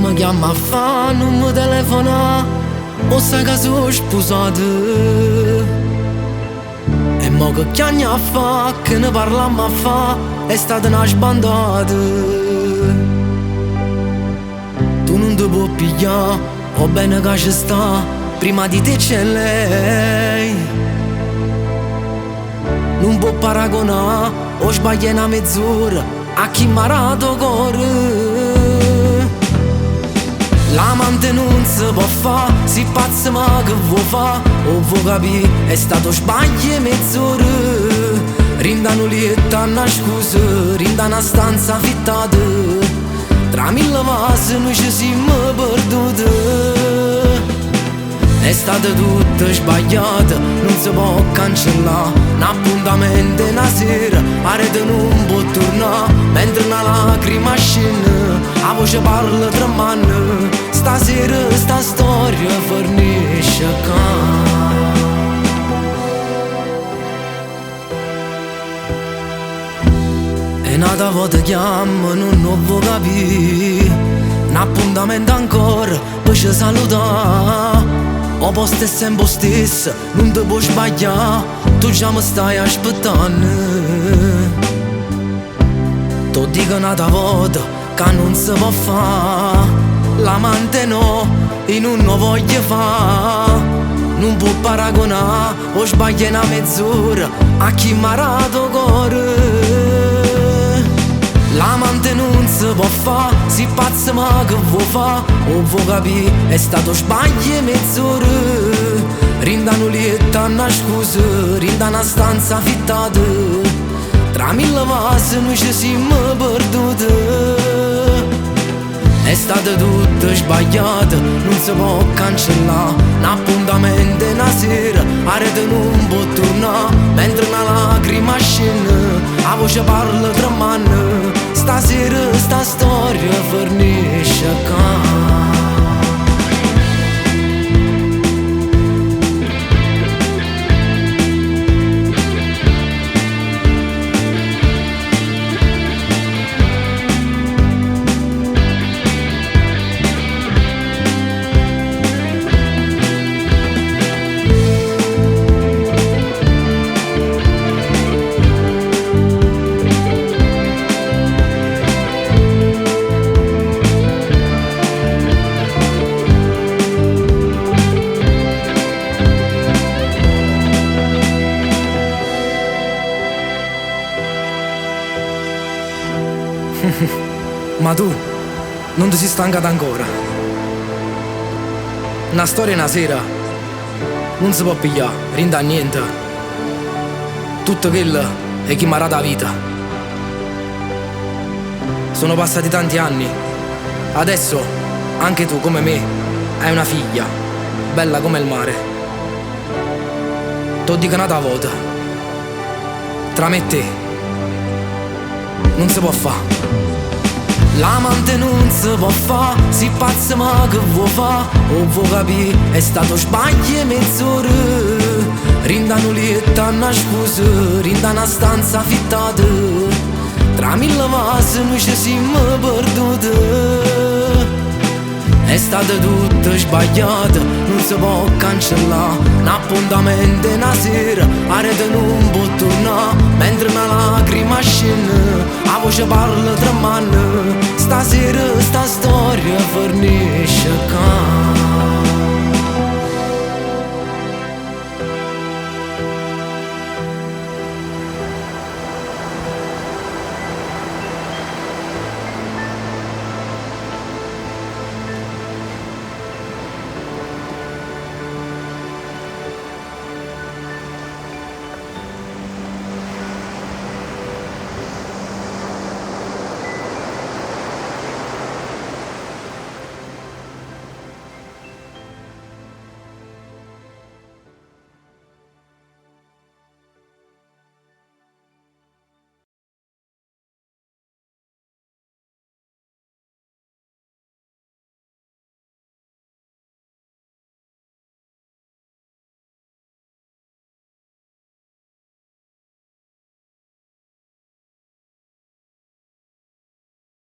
mi chiama a fa, non mi telefona, o sai che sono sposato. E mo che anni a fa, che ne parlammo a fa, è stata una sbandata. Tu non ti puoi pigliare, o bene che ci sta, prima di te c'è lei. Non può paragonare, o sbaglia una mezz'ora, a chi mi ha dato cuore. L'amante non si può fa, si pazza ma che vuoi fa, o vuoi capire, è stato sbaglio mezz'ora. Rinda un letto a una scusa, rinda una stanza affittata, tra mille vasi noi ci siamo perduti. È stata tutta sbagliata, non si può cancellare. Un appuntamento una sera, la rete non può tornare. Mentre una lacrima scende, la voce parla tra mani. Stasera sta storia fornisce qua. E nata volta chiama, non vuoi capire. Un appuntamento ancora, poi ci saluta. O posto è sempre stesso, non ti puoi sbagliare, tu già mi stai aspettando. Tu dico un'altra volta che non si può fare, l'amante no, e non lo voglio fare. Non può paragonare, o sbaglia una mezz'ora, a chi mi ha dato cuore. L'amante non si può fa, si pazza ma che vuoi fa, o vuoi capire, è stato sbaglio mezz'ora. Rinda un letto a una scusa, rinda una stanza affittata, tra mille vasi noi ci siamo perduti. È stata tutta sbagliata, non si può cancellare. Un appuntamento una sera, la rete non può tornare. Mentre una lacrima scende, la voce parla tra mani. Stasera sta storia fornisce qua. Ma tu non ti sei stancata ancora. Una storia una sera non si può pigliare, rinda niente. Tutto quello è chi mi ha dato la vita. Sono passati tanti anni, adesso anche tu come me hai una figlia, bella come il mare. T'ho dico un'altra volta, tra me e te non si può fare. L'amante non si può fa, si pazza ma che vuoi fa, o vuoi capire, è stato sbaglio mezz'ora. Rinda un letto a una scusa, rinda una stanza affittata, tra mille vasi noi ci siamo perduti. È stata tutta sbagliata, non si può cancellare. Un appuntamento una sera, la rete non può tornare. Mentre una lacrima scende, la voce parla tra mani. Stasera sta storia fornisce